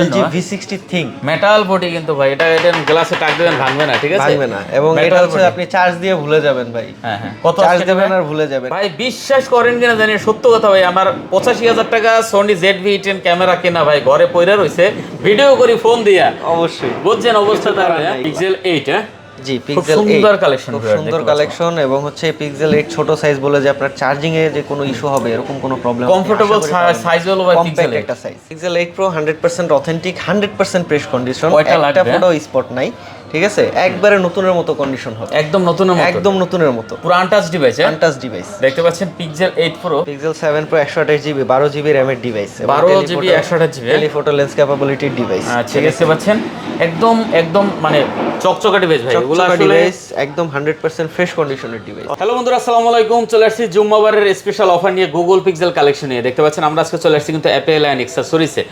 LG V60 Think metal body কিন্তু ভাই, এটা গ্লাসে টাক দিবেন ভাঙবে না, ঠিক আছে? ভাঙবে না, এবং এটা হচ্ছে আপনি চার্জ দিয়ে ভুলে যাবেন ভাই। হ্যাঁ হ্যাঁ, কত চার্জ আজকে দেবেন আর ভুলে যাবেন ভাই। বিশ্বাস করেন কিনা জানি না, সত্য কথা ভাই, আমার 85,000 টাকা Sony ZV-10 ক্যামেরা কেনা ভাই, ঘরে পইরা রইছে, ভিডিও করি ফোন দিয়া। অবশ্যই বুঝছেন অবস্থা তার। Pixel 8 হ্যাঁ জি, খুব Pixel 8 সুন্দর কালেকশন, খুব সুন্দর কালেকশন, এবং হচ্ছে Pixel 8 ছোট সাইজ বলে যে আপনার চার্জিং এ যে কোনো ইস্যু হবে এরকম কোনো প্রবলেম, কমফোর্টেবল সাইজ হলো ভাই Pixel 8 একটা size. Pixel 8 Pro 100% authentic, 100% fresh condition, কয়টা একটা লাগবে? ফটো স্পট নাই, ঠিক আছে? একবারে নতুনের মতো কন্ডিশন হবে, একদম নতুনের মতো, একদম নতুনের মতো, পুরো আনটাচ ডিভাইস। Untouch device. দেখতে পাচ্ছেন Pixel 8 Pro, Pixel 7 Pro 128GB 12GB RAM এর device, 12GB 128GB telephoto lens ক্যাপাবিলিটির ডিভাইস। আচ্ছা, দেখতে পাচ্ছেন একদম একদম মানে চকচকে ডিভাইস ভাই, এগুলো আসলে ডিভাইস একদম 100% ফ্রেশ কন্ডিশনের ডিভাইস। হ্যালো বন্ধুরা, আসসালামু আলাইকুম। চলে আসছি জুম্মাবারের স্পেশাল অফার নিয়ে গুগল পিক্সেল কালেকশন নিয়ে। দেখতে পাচ্ছেন আমরা আজকে চলে আসছি কিন্তু অ্যাপেল অ্যান্ড অ্যাক্সেসরিজে।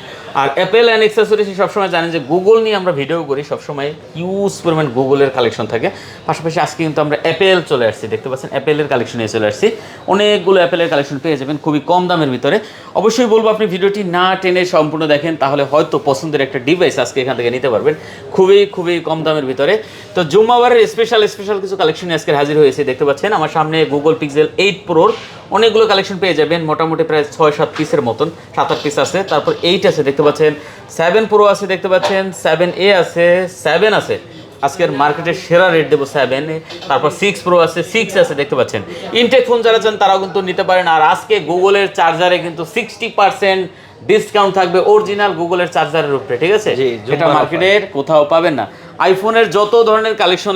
আর অ্যাপেল অ্যান্ড অ্যাক্সেসরিজ সবসময় জানেন যে গুগল নিয়ে আমরা ভিডিও করি, সবসময় হিউজ পরিমাণ গুগলের কালেকশন থাকে। পাশাপাশি আজকে কিন্তু আমরা অ্যাপেল চলে আসছি, দেখতে পাচ্ছেন অ্যাপেলের কালেকশন নিয়ে চলে আসছি। অনেকগুলো অ্যাপেলের কালেকশন পেয়ে যাবেন খুবই কম দামের ভিতরে। অবশ্যই বলবো আপনি ভিডিওটি না টেনে সম্পূর্ণ দেখেন, তাহলে হয়তো পছন্দের একটা ডিভাইস আজকে এখান থেকে নিতে পারবেন খুবই খুবই কম দামের ভিতরে। তো জুম্মাবারের স্পেশাল কিছু কালেকশন আজকে হাজির হয়েছে। দেখতে পাচ্ছেন আমার সামনে গুগল পিক্সেল 8 Proর অনেকগুলো কালেকশন পেয়ে যাবেন, মোটামুটি প্রায় 6-7 পিসের মতন, 7-8 পিস আছে। তারপর 8 আছে, দেখতে পাচ্ছেন 7 Pro আছে, দেখতে পাচ্ছেন 7A আছে, 7 আছে, আজকের মার্কেটের সেরা রেট দেবো 7। তারপর 6 Pro আছে, 6 আছে, দেখতে পাচ্ছেন। ইনটেক ফোন যারা চান তারাও কিন্তু নিতে পারেন। আর আজকে গুগলের চার্জারে কিন্তু 60% ডিসকাউন্ট থাকবে অরিজিনাল গুগলের চার্জারের উপরে, ঠিক আছে? এটা মার্কেটের কোথাও পাবেন না। আইফোনের যত ধরনের কালেকশন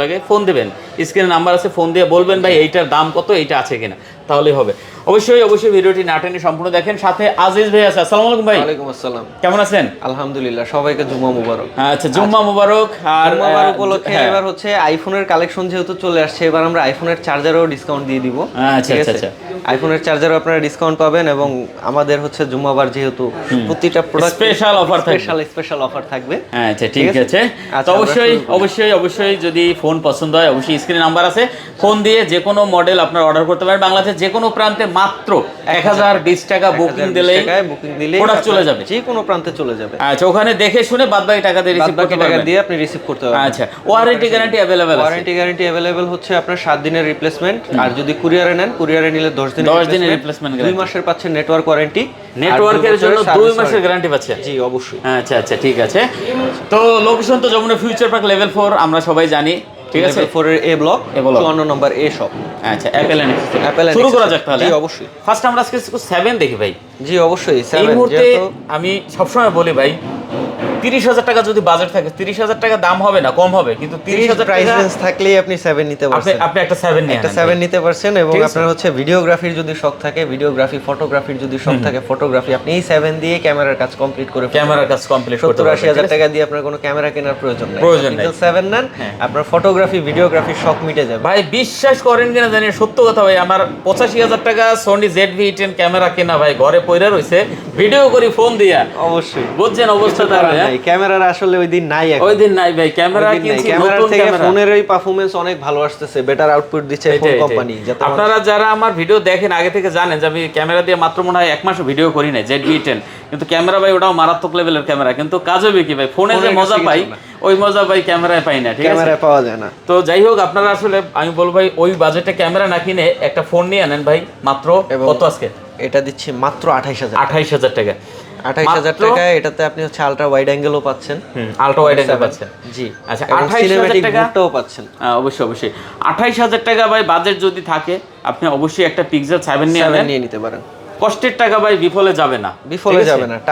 লাগে ফোন দিবেন, স্ক্রিনে নাম্বার আছে, ফোন দিয়ে বলবেন ভাই এইটার দাম কত, এইটা আছে কিনা, তাহলেই হবে। অবশ্যই ভিডিওটি না টেনে সম্পূর্ণ দেখেন। সাথে আজিজ ভাই আছে। আসসালামু আলাইকুম ভাই। ওয়ালাইকুম আসসালাম, কেমন আছেন? আলহামদুলিল্লাহ, সবাইকে জুম্মা মুবারক। আচ্ছা, জুম্মা মুবারক। আর জুম্মাবার উপলক্ষে এবার হচ্ছে আইফোনের কালেকশন যেহেতু চলে আসছে, এবার আমরা আইফোনের চার্জারও ডিসকাউন্ট দিয়ে দিব। আচ্ছা আচ্ছা, আইফোনের চার্জারও আপনারা ডিসকাউন্ট পাবেন, এবং আমাদের হচ্ছে জুম্মাবার যেহেতু প্রতিটা প্রোডাক্ট স্পেশাল অফার থাকবে, স্পেশাল অফার থাকবে। আচ্ছা ঠিক আছে। তো অবশ্যই যদি ফোন পছন্দ হয় অবশ্যই স্ক্রিনে নাম্বার আছে, ফোন দিয়ে যে কোনো মডেল আপনারা অর্ডার করতে পারেন। বাংলাদেশের যে কোনো প্রান্তে মাত্র 1020 টাকা বুকিং দিলেই প্রোডাক্ট চলে যাবে, যে কোনো প্রান্তে চলে যাবে। আচ্ছা, ওখানে দেখে শুনে বাদবাকি টাকা দিয়ে রিসিভ করতে পারবেন, দিয়ে আপনি রিসিভ করতে পারবেন। আচ্ছা, ওয়ারেন্টি গ্যারান্টি अवेलेबल আছে? ওয়ারেন্টি গ্যারান্টি अवेलेबल হচ্ছে আপনার 7 দিনের রিপ্লেসমেন্ট, আর যদি কুরিয়ারে নেন, কুরিয়ারে নিলে 10 দিনের রিপ্লেসমেন্ট, 2 মাসের পাচ্ছেন নেটওয়ার্ক ওয়ারেন্টি। নেটওয়ার্কের জন্য 2 মাসের গ্যারান্টি পাচ্ছেন? জি অবশ্যই। আচ্ছা ঠিক আছে। তো লোকেশন তো যমুনা ফিউচার পার্ক লেভেল 4 আমরা সবাই জানি, ঠিক আছে? 4 এর A block 54 number A shop. আচ্ছা, অ্যাপেল শুরু করা যাক তাহলে। জি অবশ্যই। ফার্স্ট আমরা আজকে 7 দেখি ভাই। জি অবশ্যই। এই মুহূর্তে আমি সবসময় বলি ভাই, 30,000 টাকা যদি বাজেট থাকে, 30,000 টাকা দাম হবে না, কম হবে, কিন্তু 30,000 প্রাইস রেঞ্জ থাকলেই আপনি 7 নিতে পারছেন। আপনি একটা 7 নিয়ে একটা 7 নিতে পারছেন। এবং আপনার হচ্ছে ভিডিওগ্রাফির যদি শখ থাকে ভিডিওগ্রাফি, ফটোগ্রাফির যদি শখ থাকে ফটোগ্রাফি, আপনি এই 7 দিয়ে ক্যামেরার কাজ কমপ্লিট করে করতে পারবেন। 70-80,000 টাকা দিয়ে আপনার কোনো ক্যামেরা কেনার প্রয়োজন নাই। Pixel 7 নেন, আপনার ফটোগ্রাফি ভিডিওগ্রাফির শখ মিটে যাবে ভাই। বিশ্বাস করেন কিনা জানি না, সত্য কথা ভাই, আমার 85,000 টাকা Sony ZV-10 ক্যামেরা কেনা ভাই, ঘরে পইরা রইছে, ভিডিও করি ফোন দিয়া। অবশ্যই বুঝছেন অবস্থা তার। ক্যামেরার আসলে ওই দিন নাই, ওই দিন নাই ভাই। ক্যামেরা কিনছি, নতুন ক্যামেরা, ফোনের এই পারফরম্যান্স অনেক ভালো আসতেছে, বেটার আউটপুট দিচ্ছে ফোন কোম্পানি। আপনারা যারা আমার ভিডিও দেখেন আগে থেকে জানেন যে আমি ক্যামেরা দিয়ে মাত্র মনে হয় 1 মাসও ভিডিও করি নাই ZV-10, কিন্তু ক্যামেরা ভাই ওটাও মারাত্মক লেভেলের ক্যামেরা, কিন্তু কাজ হবে কি ভাই, ফোনে যে মজা পাই ওই মজা ভাই ক্যামেরায় পাই না, ঠিক আছে? ক্যামেরায় পাওয়া যায় না। তো যাই হোক, আপনারা আসলে আমি বলবো ভাই, ওই বাজেটে ক্যামেরা না কিনে একটা ফোন নিয়ে আনেন ভাই। মাত্র কত আজকে? এটা দিচ্ছি মাত্র 28,000 টাকা। 28,000 টাকা। এটাতে আপনি হচ্ছে আলট্রা ওয়াইড অ্যাঙ্গেলও পাচ্ছেন, আলট্রা ওয়াইড অ্যাঙ্গেল পাচ্ছেন। জি আচ্ছা, 28,000 টাকা পাচ্ছেন। অবশ্যই 28,000 টাকা ভাই বাজেট যদি থাকে, আপনি অবশ্যই একটা পিক্সেল 7 নিয়ে নিতে পারেন। কষ্টের টাকা ভাই বিফলে যাবে না,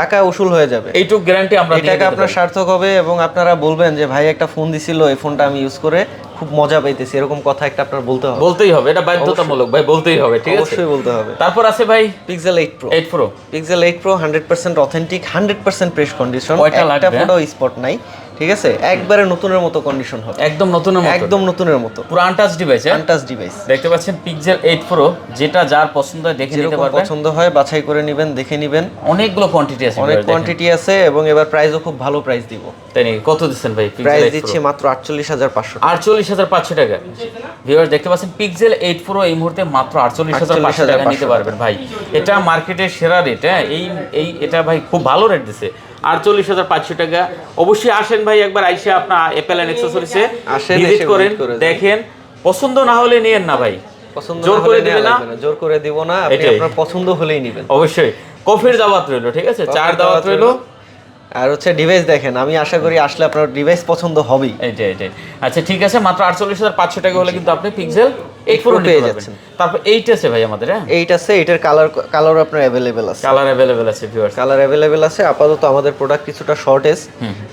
টাকা উসুল হয়ে যাবে, এইটুকু গ্যারান্টি আমরা দিই। টাকা আপনার সার্থক হবে, এবং আপনারা বলবেন যে ভাই একটা ফোন দিছিল, এই ফোনটা আমি ইউজ করে খুব মজা পাইতেছি, এরকম কথা একটা আপনার বলতেই হবে। এটা বাধ্যতামূলক ভাই, বলতেই হবে, ঠিক আছে? অবশ্যই বলতে হবে। তারপর আছে ভাই Pixel 8 Pro Pixel 8 Pro 100% authentic, 100% fresh condition, একটা ফটো স্পট নাই, ঠিক আছে, একবারে নতুনের মতো কন্ডিশন হবে, একদম নতুনের মতো, একদম নতুনের মতো, পুরো আনটাচ ডিভাইস। আনটাচ ডিভাইস দেখতে পাচ্ছেন পিক্সেল 8 প্রো, যেটা যার পছন্দ হয় দেখে নিতে পারবেন, পছন্দ হয় বাছাই করে নেবেন, দেখে নেবেন। অনেকগুলো কোয়ান্টিটি আছে, অনেক কোয়ান্টিটি আছে এবং এবার প্রাইসও খুব ভালো প্রাইস দিব। তাই নাকি? কত দিচ্ছেন ভাই? প্রাইস দিচ্ছি মাত্র 48,500 টাকা। 48,500 টাকা। ভিউয়ার্স দেখতে পাচ্ছেন পিক্সেল 8 প্রো এই মুহূর্তে মাত্র 48,500 টাকা নিতে পারবেন ভাই। এটা মার্কেটের সেরা রেট। হ্যাঁ, এটা ভাই খুব ভালো রেট দিছে, 48,500 টাকা। অবশ্যই আসেন ভাই, একবার আইসা আপনার অ্যাপেল এন্ড অ্যাকসেসরিজে ভিজিট করেন, দেখেন, পছন্দ না হলে নিয়েন না ভাই, পছন্দ জোর করে দিবেন না, জোর করে দিব না, আপনি আপনার পছন্দ হলেই নেবেন। অবশ্যই কফির দাওয়াত রইলো, ঠিক আছে, চার দাওয়াত রইলো। আর হচ্ছে ডিভাইস দেখেন, আমি আশা করি আসলে আপনার ডিভাইস পছন্দ হবেই। এটাই। আচ্ছা ঠিক আছে, মাত্র 48,500 টাকা হলে কিন্তু আপনি পিক্সেল 8 প্রো পেয়ে যাচ্ছেন। তারপর 8 আছে ভাই আমাদের। হ্যাঁ, 8 আছে, এটার কালার আপনার अवेलेबल আছে, কালার अवेलेबल আছে ভিউয়ার্স, কালার अवेलेबल আছে। আপাতত আমাদের প্রোডাক্ট কিছুটা শর্টেজ,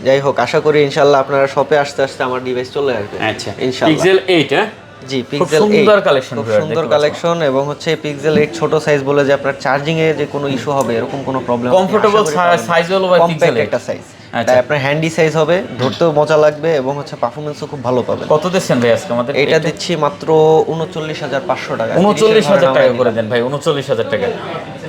যাই হোক আশা করি ইনশাআল্লাহ আপনারা শপে আসতে আমার ডিভাইস চলে আসবে আচ্ছা ইনশাআল্লাহ। পিক্সেল 8 হ্যাঁ, জি পিক্সেল 8 সুন্দর কালেকশন, খুব সুন্দর কালেকশন। এবং হচ্ছে পিক্সেল 8 ছোট সাইজ বলে যে আপনার চার্জিং এ যে কোনো ইস্যু হবে এরকম কোনো প্রবলেম, কমফোর্টেবল সাইজ হলো ভাই পিক্সেল একটা সাইজ, তাই আপনার হ্যান্ডি সাইজ হবে, ধরতেও মজা লাগবে এবং হচ্ছে পারফরম্যান্সও খুব ভালো পাবেন। কত দিচ্ছেন ভাই আজকে আমাদের? এটা দিচ্ছি মাত্র 39,500 টাকা। 39,000 টাকা করে দেন ভাই, 39,000 টাকা।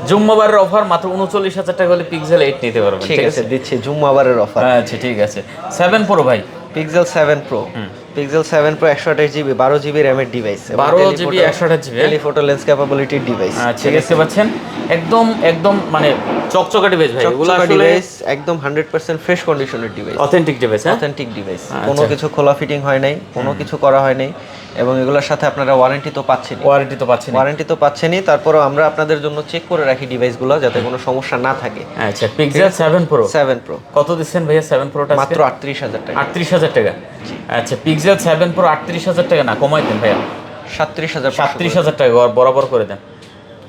জুম্মাবারের অফার, মাত্র 39,000 টাকা হলে পিক্সেল 8 নিতে পারবেন। ঠিক আছে, দিচ্ছি জুম্মাবারের অফার। আচ্ছা ঠিক আছে। 7 প্রো ভাই, Pixel 7 pro, Pixel 7 pro 128 GB 12 GB র্যামের device, 12 GB 128 GB telephoto lens ক্যাপাবিলিটির ডিভাইস। আচ্ছা দেখতে পাচ্ছেন, একদম মানে চকচকা ডিভাইস ভাই, এগুলো আসলে ডিভাইস একদম 100% ফ্রেশ কন্ডিশনের ডিভাইস, অথেন্টিক ডিভাইস। হ্যাঁ, অথেন্টিক ডিভাইস, কোনো কিছু খোলা ফিটিং হয় নাই, কোনো কিছু করা হয় নাই। এবং এগুলোর সাথে আপনারা ওয়ারেন্টি তো পাচ্ছেনই, তারপরেও আমরা আপনাদের জন্য চেক করে রাখি ডিভাইসগুলো যাতে কোনো সমস্যা না থাকে। আচ্ছা পিক্সেল 7 প্রো কত দিচ্ছেন ভাইয়া? 7 প্রোটা মাত্র 38,000 টাকা। 38,000 টাকা। আচ্ছা পিক্সেল 7 প্রো 38,000 টাকা না, কমাই দেন ভাইয়া, 37,000 টাকা বরাবর করে দেন।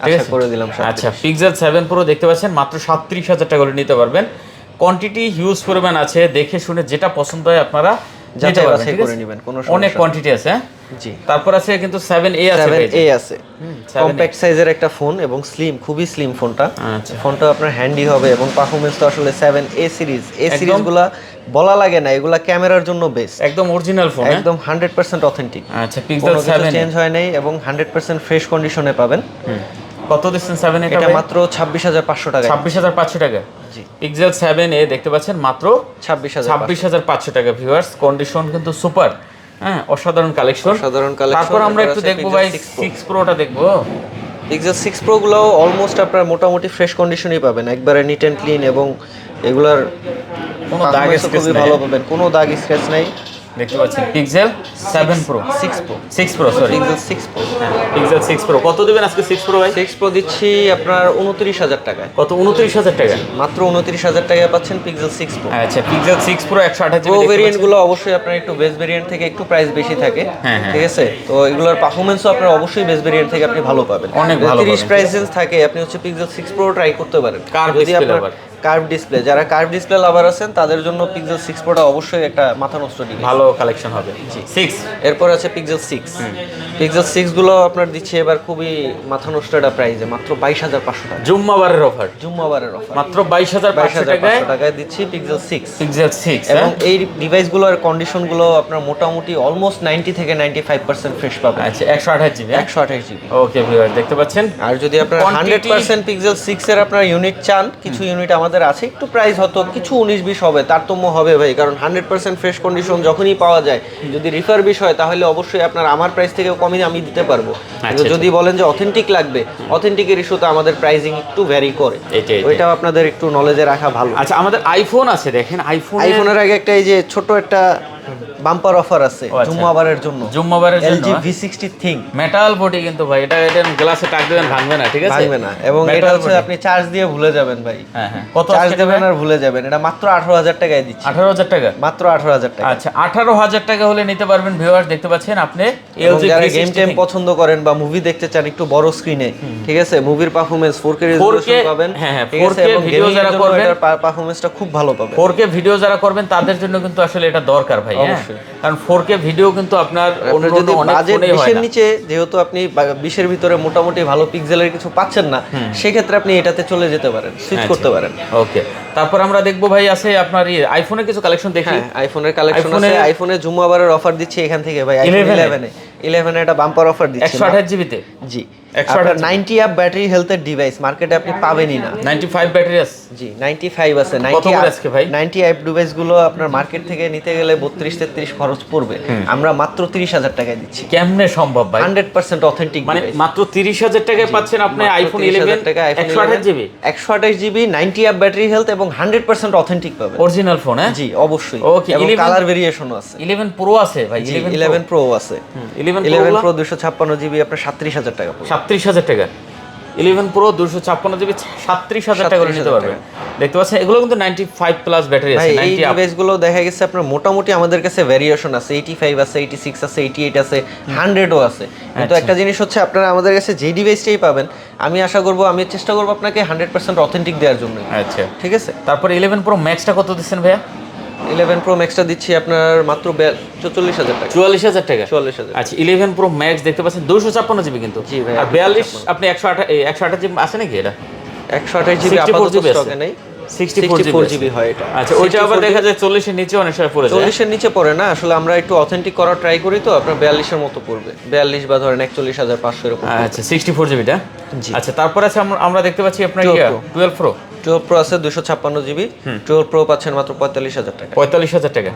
ঠিক আছে, করে দিলাম। আচ্ছা পিক্সেল 7 প্রো দেখতে পাচ্ছেন মাত্র 37,000 টাকা করে নিতে পারবেন। কোয়ান্টিটি হিউজ পরিমাণ আছে, দেখে শুনে যেটা পছন্দ হয় আপনারা নিতে পারবেন, ঠিক আছে, অনেক কোয়ান্টিটি আছে। জি, তারপর আছে কিন্তু 7A আছে, কম্প্যাক্ট সাইজের একটা ফোন এবং স্লিম, খুবই স্লিম ফোনটা। আচ্ছা, ফোনটা আপনার হ্যান্ডি হবে এবং পারফরম্যান্স তো আসলে 7A সিরিজগুলো বলা লাগে না, এগুলা ক্যামেরার জন্য বেস্ট, একদম অরিজিনাল ফোন, একদম 100% অথেন্টিক। আচ্ছা পিক্সেল 7 চেঞ্জ হয় নাই এবং 100% ফ্রেশ কন্ডিশনে পাবেন। কত দিচ্ছেন 7A? এটা মাত্র 26,500 টাকা। 26,500 টাকা। জি, পিক্সেল 7A দেখতে পাচ্ছেন মাত্র 26,500 টাকা। ভিউয়ার্স কন্ডিশন কিন্তু সুপার, হ্যাঁ, অসাধারণ কালেকশন। তারপর আমরা একটু দেখবো ভাই 6 প্রোটা দেখবো। পিক্সেল 6 প্রো গুলো অলমোস্ট আপনার মোটামুটি ফ্রেশ কন্ডিশনই পাবেন, একবারে নিট এন্ড ক্লিন এবং এগুলার কোনো দাগ স্ক্র্যাচ খুবই ভালো পাবেন, কোনো দাগ স্ক্র্যাচ নাই। দেখতে পাচ্ছেন pixel 7 pro 6 pro sorry pixel 6 pro, pixel 6 pro কত দিবেন আজকে? 6 প্রো ভাই 6 প্রো দিচ্ছি আপনার 29,000 টাকায়। কত? 29,000 টাকা, মাত্র 29,000 টাকায় পাচ্ছেন পিক্সেল 6 প্রো। আচ্ছা পিক্সেল 6 প্রো 128 প্রো ভেরিয়েন্ট গুলো অবশ্যই আপনার একটু বেস ভেরিয়েন্ট থেকে একটু প্রাইস বেশি থাকে, ঠিক আছে, তো এগুলোর পারফরম্যান্সও আপনার অবশ্যই বেস ভেরিয়েন্ট থেকে আপনি ভালো পাবেন, অনেক ভালো 30 প্রাইস রেঞ্জ থাকে। আপনি হচ্ছে পিক্সেল 6 প্রো ট্রাই করতে পারেন। যদি আপনার কার্ভ ডিসপ্লে, যারা কার্ভ ডিসপ্লে লাভার আছেন তাদের জন্য পিক্সেল 6 প্রোটা অবশ্যই একটা মাথা নষ্ট ডিভাইস, ভালো কালেকশন হবে। জি 6 এরপর আছে পিক্সেল 6। পিক্সেল 6 গুলো আপনার দিচ্ছে এবার খুবই মাথা নষ্ট একটা প্রাইসে, মাত্র 22,500 টাকা। জুম্মাবারের অফার মাত্র 22,500 টাকায় দিচ্ছি পিক্সেল 6। এবং এই ডিভাইসগুলোর কন্ডিশনগুলো আপনার মোটামুটি অলমোস্ট 90 থেকে 95% ফ্রেশ পাবেন। আচ্ছা 128 জিবি। ওকে ভিউয়ার দেখতে পাচ্ছেন। আর যদি আপনার 100% পিক্সেল 6 এর আপনার ইউনিট চান, কিছু ইউনিট আমাদের আছে, একটু প্রাইস হয়তো কিছু 19-20 হবে, তারতম্য হবে ভাই, কারণ 100% ফ্রেশ কন্ডিশন যখনই পাওয়া যায়, যদি রিফারবিশ হয় তাহলে অবশ্যই আপনার আমার প্রাইস থেকেও কমে আমি দিতে পারবো। কিন্তু যদি বলেন যে অথেন্টিক লাগবে, অথেন্টিকের ইস্যুতে আমাদের প্রাইসিং একটু ভ্যারি করে, ওইটাও আপনাদের একটু নলেজে রাখা ভালো। আচ্ছা আমাদের আইফোন আছে, দেখেন আইফোনের আগে একটা এই যে ছোট একটা বাম্পার অফার আছে জুম্মাবারের জন্য, LG V60 Think metal body কিন্তু ভাই, এটা গ্লাসে টাক দিবেন ভাঙবে না, ঠিক আছে, ভাঙবে না। এবং এটা হচ্ছে আপনি চার্জ দিয়ে ভুলে যাবেন ভাই, কত চার্জ দেবেন আর ভুলে যাবেন। এটা মাত্র 18,000 টাকায় দিচ্ছি। 18,000 টাকা, মাত্র 18,000 টাকা। আচ্ছা 18,000 টাকা হলে নিতে পারবেন। ভিউয়ার্স দেখতে পাচ্ছেন আপনি LG যারা গেম টেম পছন্দ করেন বা মুভি দেখতে চান একটু বড় স্ক্রিনে, ঠিক আছে, মুভির পারফরম্যান্স 4K রেজোলিউশন পাবেন, ঠিক আছে, এবং ভিডিও যারা করবেন এটার পারফরম্যান্সটা খুব ভালো পাবেন। 4K ভিডিও যারা করবেন তাদের জন্য কিন্তু আসলে এটা দরকার ভাই, হ্যাঁ কারণ 4K ভিডিও কিন্তু আপনার আপনার যদি বাজেট 20 এর নিচে, যেহেতু আপনি 20 এর ভিতরে মোটামুটি ভালো পিক্সেলের কিছু পাচ্ছেন না, সেই ক্ষেত্রে আপনি এটাতে চলে যেতে পারেন, সুইচ করতে পারেন। ওকে, তারপর আমরা দেখবো ভাই আছে আপনার আইফোনের কিছু কালেকশন দেখি। আইফোনের কালেকশন আছে। আইফোনে জুম আওয়ারের অফার দিচ্ছি এখান থেকে ভাই। আইফোন 11 এ একটা বাম্পার অফার দিচ্ছি 128 জিবি তে। জি, 90 আপ ব্যাটারি হেলথের ডিভাইস মার্কেটে আপনি পাবেনই না। 95 ব্যাটারি আছে? জি 95 আছে। 90 আপ ডিভাইস গুলো আপনার মার্কেট থেকে নিতে গেলে 32-33 খরচ পড়বে, আমরা মাত্র 30,000 টাকায় দিচ্ছি। কেমনে সম্ভব ভাই? 100% অথেন্টিক, মানে মাত্র 30,000 টাকায় পাচ্ছেন আপনি iPhone 11 128 GB 128 GB 90 up battery health এবং 100% অথেন্টিক পাবেন। Original phone? হ্যাঁ জি অবশ্যই। ওকে, এবং কালার ভেরিয়েশনও আছে। 11 প্রো আছে ভাই? 11 প্রো আছে। 11 প্রো 256 জিবি আপনার 37,000 টাকা পড়বে। 37,000 টাকা 11 প্রো 256 জিবি 37,000 টাকা করে নিতে পারবেন। দেখতে পাচ্ছেন এগুলো কিন্তু 95 প্লাস ব্যাটারি আছে। 90 এই ডিভাইসগুলো দেখা গেছে আপনার মোটামুটি আমাদের কাছে ভেরিয়েশন আছে, 85 আছে, 86 আছে, 88 আছে, 100ও আছে। কিন্তু একটা জিনিস হচ্ছে আপনারা আমাদের কাছে যে ডিভাইসটাই পাবেন, আমি আশা করব, আমি চেষ্টা করব আপনাকে 100% অথেন্টিক দেওয়ার জন্য। আচ্ছা ঠিক আছে। তারপর 11 প্রো ম্যাক্সটা কত দিচ্ছেন ভাইয়া? 11 প্রো ম্যাক্সটা দিচ্ছি আপনার মাত্র 44,000 টাকা। 44,000 টাকা? 44,000। আচ্ছা 11 প্রো ম্যাক্স দেখতে পাচ্ছেন 256 জিবি কিন্তু। জি ভাই। আর 42 আপনি 128 জিবি আছে নাকি এটা? 128 জিবি আপাতত স্টকে নেই। 64 জিবি হয় এটা। আচ্ছা ওইটা আবার দেখা যায় 40 এর নিচে অনেক সময় পড়ে যায়। 40 এর নিচে পড়ে না, আসলে আমরা একটু অথেন্টিক করার ট্রাই করি, তো আপনার 42 এর মতো পড়বে, 42 বা ধরেন 41,500 এরকম। আচ্ছা 64 জিবিটা। আচ্ছা তারপর আছে আমরা দেখতে পাচ্ছি আপনার 12 প্রো। 12 প্রো আছে 256 জিবি। 12 প্রো পাচ্ছেন মাত্র 45,000 টাকা। 45,000 টাকা।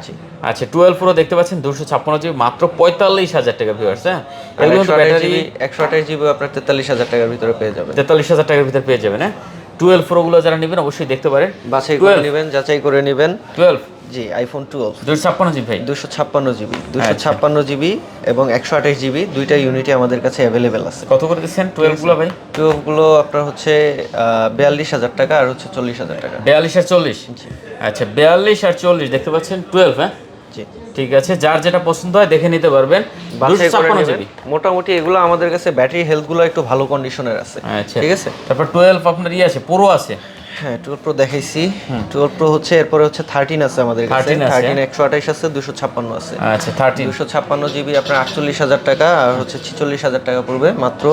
আচ্ছা 12 প্রো দেখতে পাচ্ছেন 256 জিবি মাত্র 45,000 টাকা ভিউয়ার্স। হ্যাঁ, এগুলো কিন্তু ব্যাটারি 128 জিবি আপনার 43,000 টাকার ভিতরে পেয়ে যাবেন। 43,000 টাকার ভিতরে পেয়ে যাবেন। হ্যাঁ 12 প্রো গুলো যারা নেবেন অবশ্যই দেখতে পারেন, বাছাই করে নেবেন, যাচাই করে নেবেন। 12 জি আইফোন 12 256 জিবি ভাই। 256 জিবি 256 জিবি এবং 128 জিবি দুইটা ইউনিটই আমাদের কাছে অ্যাভেলেবেল আছে। কত করে দিচ্ছেন 12 গুলো ভাই? 12 গুলো আপনার হচ্ছে 42,000 টাকা আর হচ্ছে 40,000 টাকা। 42 আর 40? আচ্ছা 42 আর 40 দেখতে পাচ্ছেন 12। হ্যাঁ জি ঠিক আছে, যার যেটা পছন্দ হয় দেখে নিতে পারবেন। 256 জিবি মোটামুটি এগুলো আমাদের কাছে ব্যাটারি হেলথ গুলো একটু ভালো কন্ডিশনের আছে। আচ্ছা ঠিক আছে। তারপর 12 আপনার আছে, প্রো আছে। হ্যাঁ 12 প্রো দেখাইছি। 12 প্রো হচ্ছে, এরপরে হচ্ছে 13 আছে আমাদের কাছে। 13 128 আছে, 256 আছে। আচ্ছা 13 256 জিবি আপনার 48,000 টাকা আর হচ্ছে 46,000 টাকা পড়বে মাত্র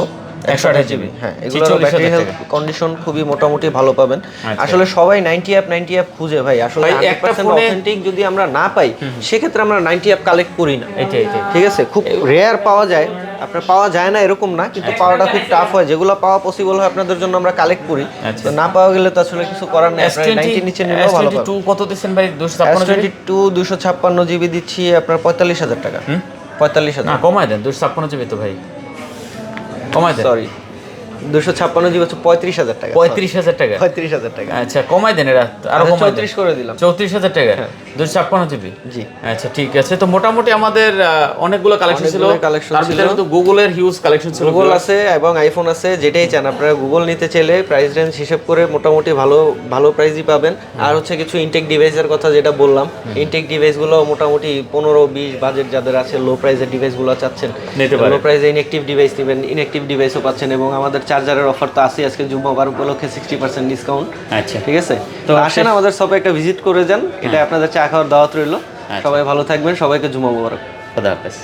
128 জিবি। হ্যাঁ এগুলোর ব্যাটারি হেলথ কন্ডিশন খুবই মোটামুটি ভালো পাবেন। আসলে সবাই 90 অ্যাপ খুঁজে ভাই, আসলে 100% অথেন্টিক যদি আমরা না পাই সেক্ষেত্রে আমরা 90 অ্যাপ কালেক্ট করি না। এটাই ঠিক আছে, খুব রেয়ার পাওয়া যায়, আপনার পাওয়া যায় না এরকম না, কিন্তু পাওয়াটা খুব টাফ হয়। যেগুলো পাওয়া পসিবল হয় আপনাদের জন্য আমরা কালেক্ট করি, তো না পাওয়া গেলে তো আসলে কিছু করার নেই। আপনারা 90 নিচে নিলেও ভালো পাবেন। S22 কত দিচ্ছেন ভাই? 256 জিবি দিচ্ছি আপনার 45,000 টাকা। 45,000 না কমায় দেন, 256 জিবি তো ভাই কমায় দেন। সরি 256 জিবি হচ্ছে 35,000 টাকা। 35,000 টাকা? 35,000 টাকা। আচ্ছা কমায় দেন, এটা আরো কমায় 34 করে দিলাম। 34,000 টাকা 256 জিবি। জি আচ্ছা ঠিক আছে। তো মোটামুটি আমাদের অনেকগুলো কালেকশন ছিল, তার ভিতরে কিন্তু গুগলের হিউজ কালেকশন ছিল। গুগল আছে এবং আইফোন আছে, যেটাই চান আপনারা। গুগল নিতে চাইলে প্রাইস রেঞ্জ হিসাব করে মোটামুটি ভালো প্রাইসই পাবেন। আর হচ্ছে কিছু ইনটেক ডিভাইসের কথা যেটা বললাম, ইনটেক ডিভাইসগুলো মোটামুটি 15-20 বাজেট যাদের আছে, লো প্রাইসের ডিভাইসগুলো চাচ্ছেন, লো প্রাইসে ইনএক্টিভ ডিভাইস নেবেন, ইনএক্টিভ ডিভাইসও পাচ্ছেন। এবং আমাদের চার্জারের অফার তো আছে আজকে জুম্মাবার উপলক্ষে 60% ডিসকাউন্ট। আচ্ছা ঠিক আছে, তো আসেন আমাদের শপে একটা ভিজিট করে যান, এটা আপনাদের চা খাওয়ার দাওয়াত রইল। সবাই ভালো থাকবেন, সবাইকে জুম্মা মুবারক। খোদা হাফেজ।